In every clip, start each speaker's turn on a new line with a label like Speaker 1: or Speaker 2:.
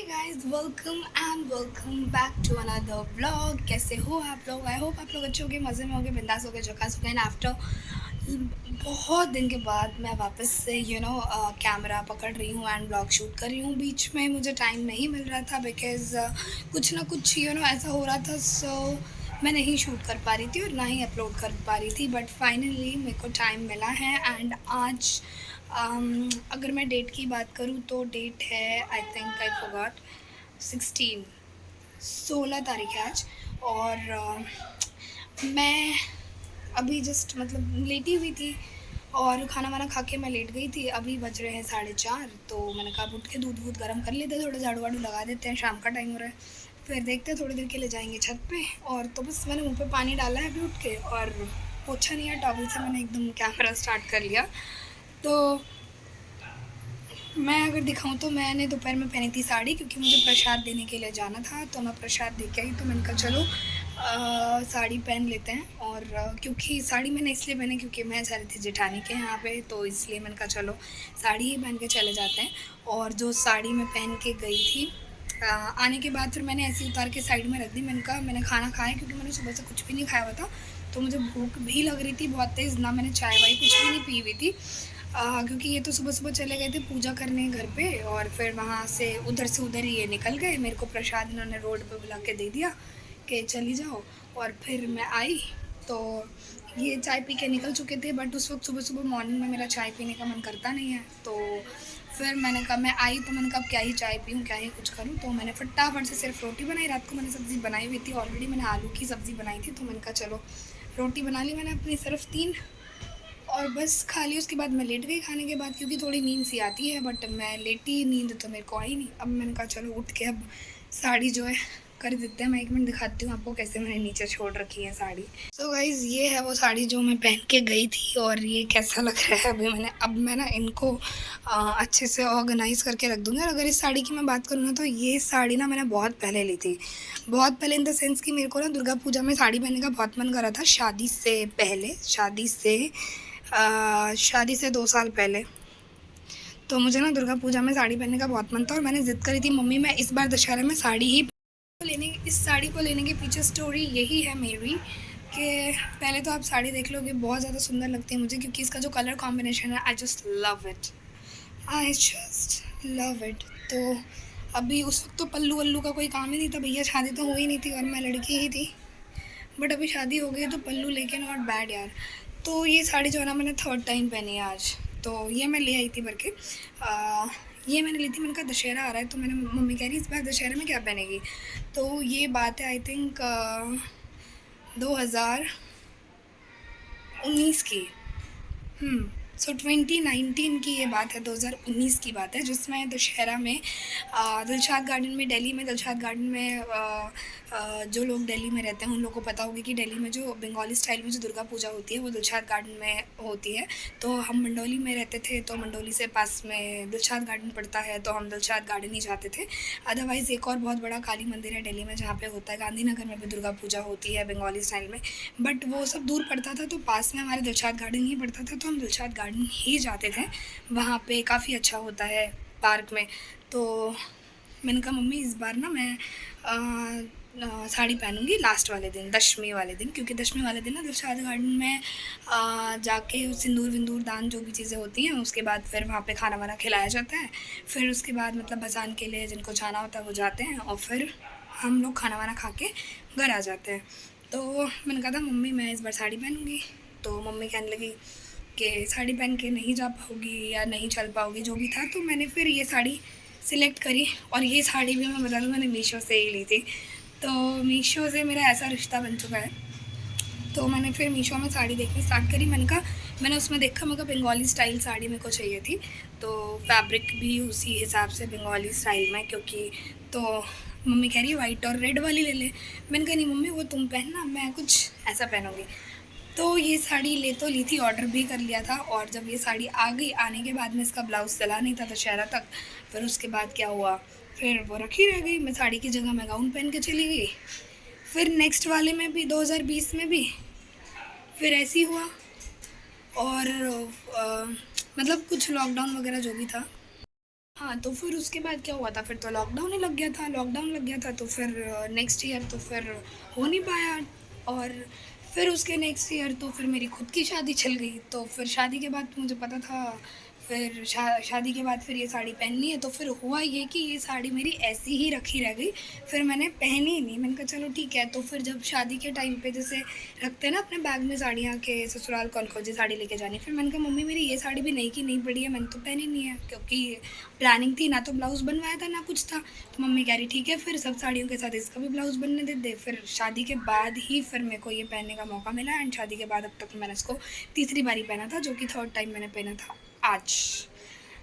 Speaker 1: Guys, welcome back to another vlog. कैसे हो आप लोग? आई होप आप लोग अच्छे होंगे, मज़े में होंगे, बिंदास होंगे, झकास होंगे। एंड आफ्टर बहुत दिन के बाद मैं वापस से कैमरा पकड़ रही हूँ एंड ब्लॉग शूट कर रही हूँ। बीच में मुझे टाइम नहीं मिल रहा था बिकॉज़ कुछ ना कुछ ऐसा हो रहा था, सो मैं नहीं शूट कर पा रही थी और ना ही अपलोड कर पा रही थी। बट फाइनली मेरे को टाइम मिला है एंड आज अगर मैं डेट की बात करूँ तो डेट है, आई थिंक आई फॉरगॉट, 16 16 तारीख है आज। और मैं अभी जस्ट लेटी हुई थी और खाना वाना खा के मैं लेट गई थी। अभी बज रहे हैं 4:30, तो मैंने कहा उठ के दूध वूध गर्म कर लेते हैं, थोड़ा झाड़ू वाड़ू लगा देते हैं, शाम का टाइम हो रहा है। फिर देखते हैं, थोड़ी देर के लिए जाएंगे छत पे। और तो बस मैंने मुँह पे पानी डाला है अभी उठ के, और पोछा नहीं है, टॉवल से मैंने एकदम कैमरा स्टार्ट कर लिया। तो मैं अगर दिखाऊँ तो मैंने दोपहर में पहनी थी साड़ी, क्योंकि मुझे प्रसाद देने के लिए जाना था, तो मैं प्रसाद दे के आई। तो मैंने कहा चलो साड़ी पहन लेते हैं। और क्योंकि साड़ी मैंने इसलिए पहनी क्योंकि मैं जा रही थी जेठानी के यहाँ पे, तो इसलिए मैंने कहा चलो साड़ी ही पहन के चले जाते हैं। और जो साड़ी मैं पहन के गई थी, आने के बाद फिर मैंने ऐसे उतार के साइड में रख दी। मैंने कहा मैंने खाना खाया, क्योंकि मैंने सुबह से कुछ भी नहीं खाया हुआ था, तो मुझे भूख भी लग रही थी बहुत तेज़। ना मैंने चाय वाय कुछ भी नहीं पी हुई थी, क्योंकि ये तो सुबह सुबह चले गए थे पूजा करने घर पे, और फिर वहाँ से उधर ही ये निकल गए। मेरे को प्रसाद इन्होंने रोड पे बुला के दे दिया कि चली जाओ। और फिर मैं आई तो ये चाय पी के निकल चुके थे। बट उस वक्त सुबह सुबह मॉर्निंग में मेरा चाय पीने का मन करता नहीं है, तो फिर मैंने कहा, मैं आई तो मैंने कहा क्या ही चाय पीऊँ, क्या ही कुछ करूँ। तो मैंने फटाफट से सिर्फ रोटी बनाई। रात को मैंने सब्ज़ी बनाई हुई थी ऑलरेडी, मैंने आलू की सब्ज़ी बनाई थी, तो मैंने कहा चलो रोटी बना ली मैंने अपनी सिर्फ 3, और बस खा ली। उसके बाद मैं लेट गई खाने के बाद, क्योंकि थोड़ी नींद सी आती है, बट मैं लेटी, नींद तो मेरे को आई नहीं। अब मैंने कहा चलो उठ के अब साड़ी जो है कर देते हैं। मैं 1 मिनट दिखाती हूँ आपको कैसे मैंने नीचे छोड़ रखी है साड़ी। सो गाइज़, ये है वो साड़ी जो मैं पहन के गई थी, और ये कैसा लग रहा है अभी मैं ना इनको अच्छे से ऑर्गेनाइज़ करके रख दूँगी। और अगर इस साड़ी की मैं बात करूँ ना, तो ये साड़ी ना मैंने बहुत पहले ली थी। बहुत पहले इन द सेंस कि मेरे को ना दुर्गा पूजा में साड़ी पहनने का बहुत मन कर रहा था, शादी से पहले, शादी से 2 साल पहले। तो मुझे ना दुर्गा पूजा में साड़ी पहनने का बहुत मन था, और मैंने ज़िद करी थी, मम्मी मैं इस बार दशहरा में साड़ी ही लेने। इस साड़ी को लेने के पीछे स्टोरी यही है मेरी, कि पहले तो आप साड़ी देख लोगे, बहुत ज़्यादा सुंदर लगती है मुझे, क्योंकि इसका जो कलर कॉम्बिनेशन है, आई जस्ट लव इट। तो अभी उस वक्त तो पल्लू वल्लू का कोई काम ही नहीं था भैया, शादी तो हो ही नहीं थी और मैं लड़की ही थी। बट अभी शादी हो गई तो पल्लू लेके नॉट बैड यार। तो ये साड़ी जो है ना, मैंने 3rd टाइम पहनी है आज। तो ये मैं ले आई थी भर के। ये मैंने ली थी, मैंने कहा दशहरा आ रहा है, तो मैंने, मम्मी कह रही इस बार दशहरा में क्या पहनेगी। तो ये बात है आई थिंक 2019 की। सो 2019 की ये बात है, 2019 की बात है, जिसमें दशहरा में दिलशाद गार्डन में, दिल्ली में दिलशाद गार्डन में, जो लोग दिल्ली में रहते हैं उन लोगों को पता होगी कि दिल्ली में जो बंगाली स्टाइल में जो दुर्गा पूजा होती है वो दिलशाद गार्डन में होती है। तो हम मंडोली में रहते थे, तो मंडोली से पास में दिलशाद गार्डन पड़ता है, तो हम दिलशाद गार्डन ही जाते थे। अदरवाइज़ एक और बहुत बड़ा काली मंदिर है दिल्ली में जहाँ पे होता है, गांधीनगर में भी दुर्गा पूजा होती है बंगाली स्टाइल में, बट वो सब दूर पड़ता था। तो पास में हमारे दिलशाद गार्डन ही पड़ता था, तो हम दिलशाद गार्डन ही जाते थे। वहाँ पे काफ़ी अच्छा होता है पार्क में। तो मैंने कहा मम्मी इस बार ना मैं साड़ी पहनूंगी लास्ट वाले दिन, दशमी वाले दिन, क्योंकि दशमी वाले दिन ना दिलशाद गार्डन में जाके सिंदूर विंदूर दान जो भी चीज़ें होती हैं, उसके बाद फिर वहाँ पे खाना वाना खिलाया जाता है। फिर उसके बाद भसान के लिए जिनको जाना होता है वो जाते हैं, और फिर हम लोग खाना वाना खा के घर आ जाते हैं। तो मैंने कहा था मम्मी मैं इस बार साड़ी पहनूंगी। तो मम्मी कहने लगी कि साड़ी पहन के नहीं जा पाओगी या नहीं चल पाओगी, जो भी था। तो मैंने फिर ये साड़ी सिलेक्ट करी, और ये साड़ी भी मैं बता दूँ मैंने मीशो से ही ली थी। तो मीशो से मेरा ऐसा रिश्ता बन चुका है। तो मैंने फिर मीशो में साड़ी देखनी स्टार्ट करी। मैंने उसमें देखा, मेरे को बंगाली स्टाइल साड़ी मेरे को चाहिए थी, तो फैब्रिक भी उसी हिसाब से बंगाली स्टाइल में, क्योंकि तो मम्मी कह रही है वाइट और रेड वाली ले ले। मैंने कहा नहीं मम्मी वो तुम पहनना, मैं कुछ ऐसा पहनूँगी। तो ये साड़ी ले तो ली थी, ऑर्डर भी कर लिया था, और जब ये साड़ी आ गई, आने के बाद में इसका ब्लाउज़ सिला नहीं था दशहरा तक। फिर उसके बाद क्या हुआ, फिर वो रखी रह गई। मैं साड़ी की जगह मैं गाउन पहन के चली गई। फिर नेक्स्ट वाले में भी 2020 में भी फिर ऐसे ही हुआ। और कुछ लॉकडाउन वगैरह जो भी था, हाँ, तो फिर उसके बाद क्या हुआ था, फिर तो लॉकडाउन ही लग गया था, लॉकडाउन लग गया था तो फिर नेक्स्ट ईयर तो फिर हो नहीं पाया। और फिर उसके नेक्स्ट ईयर तो फिर मेरी खुद की शादी चल गई। तो फिर शादी के बाद मुझे पता था, फिर शादी के बाद फिर ये साड़ी पहननी है। तो फिर हुआ ये कि ये साड़ी मेरी ऐसी ही रखी रह गई, फिर मैंने पहनी ही नहीं। मैंने कहा चलो ठीक है। तो फिर जब शादी के टाइम पे जैसे रखते हैं ना अपने बैग में साड़ियाँ के ससुराल कौन कौन सी साड़ी लेके जानी, फिर मैंने कहा मम्मी मेरी ये साड़ी भी नहीं की नहीं पड़ी है, मैंने तो पहनी नहीं है, क्योंकि प्लानिंग थी ना, तो ब्लाउज़ बनवाया था ना कुछ था। तो मम्मी कह रही ठीक है फिर सब साड़ियों के साथ इसका भी ब्लाउज़ बनने दे दे। फिर शादी के बाद ही फिर मेरे को ये पहनने का मौका मिला। एंड शादी के बाद अब तक मैंने इसको तीसरी बारी पहना था, जो कि थर्ड टाइम मैंने पहना था आज।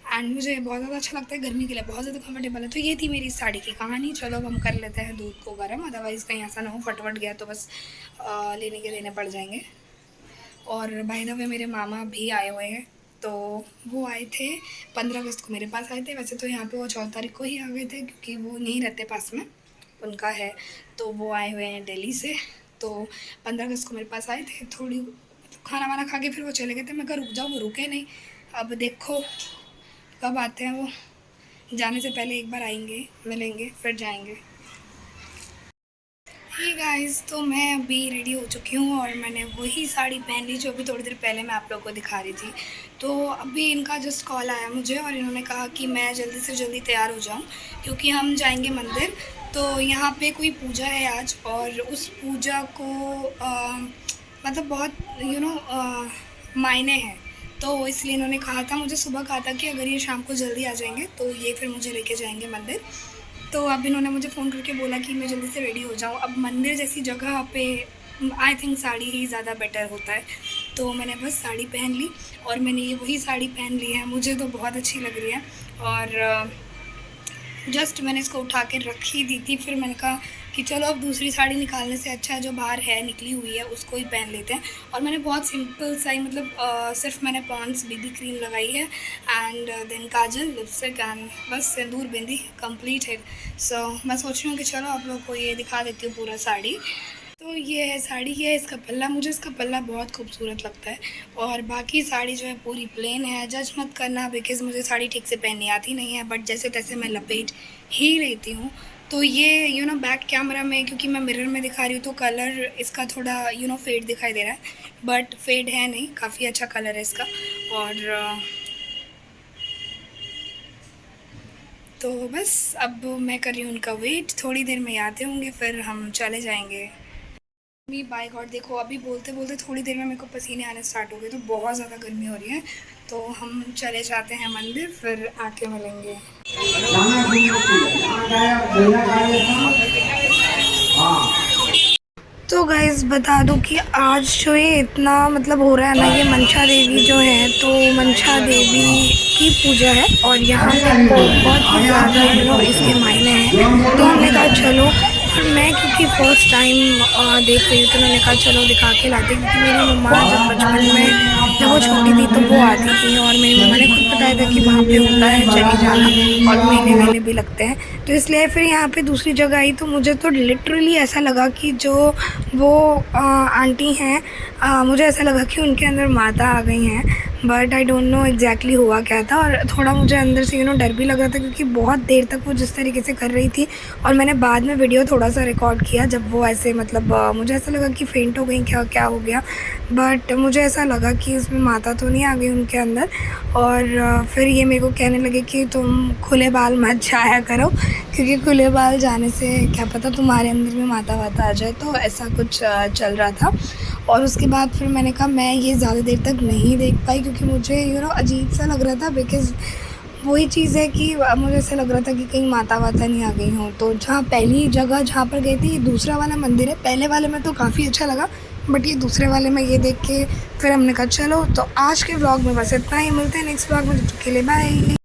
Speaker 1: एंड मुझे बहुत ज़्यादा अच्छा लगता है, गर्मी के लिए बहुत ज़्यादा कंफर्टेबल है। तो ये थी मेरी साड़ी की कहानी। चलो अब हम कर लेते हैं दूध को गर्म, अदरवाइज़ कहीं ऐसा ना हो फटवट गया तो बस लेने के देने पड़ जाएंगे। और बाय द वे मेरे मामा भी आए हुए हैं। तो वो आए थे 15 अगस्त को मेरे पास आए थे। वैसे तो यहाँ पे वो 14 तारीख को ही आ गए थे, क्योंकि वो नहीं रहते पास में, उनका है। तो वो आए हुए हैं दिल्ली से। तो 15 अगस्त को मेरे पास आए थे, थोड़ी खाना वाना खा के फिर वो चले गए थे। मैं कहा रुक जाओ, वो रुके नहीं। अब देखो कब आते हैं वो, जाने से पहले एक बार आएंगे, मिलेंगे, फिर जाएंगे। हे गाइस, तो मैं अभी रेडी हो चुकी हूँ और मैंने वही साड़ी पहन ली जो अभी थोड़ी देर पहले मैं आप लोगों को दिखा रही थी। तो अभी इनका जस्ट कॉल आया मुझे और इन्होंने कहा कि मैं जल्दी से जल्दी तैयार हो जाऊँ, क्योंकि हम जाएंगे मंदिर। तो यहाँ पे कोई पूजा है आज, और उस पूजा को मतलब बहुत मायने हैं। तो इसलिए इन्होंने कहा था, मुझे सुबह कहा था कि अगर ये शाम को जल्दी आ जाएंगे तो ये फिर मुझे लेके जाएंगे मंदिर। तो अब इन्होंने मुझे फ़ोन करके बोला कि मैं जल्दी से रेडी हो जाऊँ। अब मंदिर जैसी जगह पे आई थिंक साड़ी ही ज़्यादा बेटर होता है। तो मैंने बस साड़ी पहन ली, और मैंने ये वही साड़ी पहन ली है, मुझे तो बहुत अच्छी लग रही है। और जस्ट मैंने इसको उठा के रख ही दी थी। फिर मैंने कहा कि चलो अब दूसरी साड़ी निकालने से अच्छा है जो बाहर है निकली हुई है उसको ही पहन लेते हैं। और मैंने बहुत सिंपल सा ही मतलब सिर्फ मैंने पॉन्ड्स बीबी क्रीम लगाई है, and then kajal, lipstick, and बस सिंदूर बिंदी कंप्लीटेड। सो मैं सोच रही हूँ कि चलो आप लोग को ये दिखा देती हूँ पूरा साड़ी। तो ये है साड़ी, ये है इसका पल्ला। मुझे इसका पल्ला बहुत खूबसूरत लगता है। और बाकी साड़ी जो है पूरी प्लेन है। जज मत करना, बिकॉज़ मुझे साड़ी ठीक से पहननी आती नहीं है, बट जैसे तैसे मैं लपेट ही लेती हूँ। तो ये बैक कैमरा में, क्योंकि मैं मिरर में दिखा रही हूँ तो कलर इसका थोड़ा फेड दिखाई दे रहा है, बट फेड है नहीं, काफ़ी अच्छा कलर है इसका। और तो बस अब मैं कर रही हूँ उनका वेट, थोड़ी देर में आते होंगे, फिर हम चले जाएंगे। मी बाय गॉड, देखो अभी बोलते बोलते थोड़ी देर में मेरे को पसीने आने स्टार्ट हो गए, तो बहुत ज़्यादा गर्मी हो रही है। तो हम चले जाते हैं मंदिर, फिर आके मिलेंगे। तो गाइज़ बता दूं कि आज जो ये इतना मतलब हो रहा है ना, ये मनसा देवी जो है, तो मनसा देवी की पूजा है और यहाँ पे बहुत ही ज़्यादा इसके मायने हैं। तो हमने कहा चलो, और मैं क्योंकि फ़र्स्ट टाइम देख रही हूँ तो उन्होंने कहा चलो दिखा के लाते, क्योंकि मेरी मम्मा जब बचपन में जब वो छोटी थी तो वो आती थी, और मेरी मम्मा ने खुद बताया था कि वहाँ पे होता है चली जाना और मेले वेले भी लगते हैं। तो इसलिए फिर यहाँ पे दूसरी जगह आई, तो मुझे तो लिटरली ऐसा लगा कि जो वो आंटी हैं, मुझे ऐसा लगा कि उनके अंदर माता आ गई हैं, but I don't know exactly हुआ क्या था। और थोड़ा मुझे अंदर से डर भी लग रहा था, क्योंकि बहुत देर तक वो जिस तरीके से कर रही थी, और मैंने बाद में वीडियो थोड़ा सा रिकॉर्ड किया जब वो ऐसे मतलब मुझे ऐसा लगा कि फेंट हो गई, क्या हो गया, बट मुझे ऐसा लगा कि उसमें माता तो नहीं आ गई उनके अंदर। और फिर ये मेरे को कहने लगे कि तुम खुले बाल मत जाया करो, क्योंकि खुले बाल जाने से क्या पता तुम्हारे अंदर में माता वाता आ जाए। तो ऐसा कुछ चल रहा था। और उसके बाद फिर मैंने कहा मैं ये ज़्यादा देर तक नहीं देख पाई, क्योंकि मुझे अजीब सा लग रहा था, बिकॉज़ वही चीज़ है कि मुझे ऐसा लग रहा था कि कहीं माता वाता नहीं आ गई हूँ। तो जहाँ पहली जगह जहाँ पर गई थी, दूसरा वाला मंदिर है। पहले वाले में तो काफ़ी अच्छा लगा, बट ये दूसरे वाले में ये देख के फिर हमने कहा चलो। तो आज के व्लॉग में बस इतना ही, मिलते हैं नेक्स्ट व्लॉग में, तब तक के लिए बाय।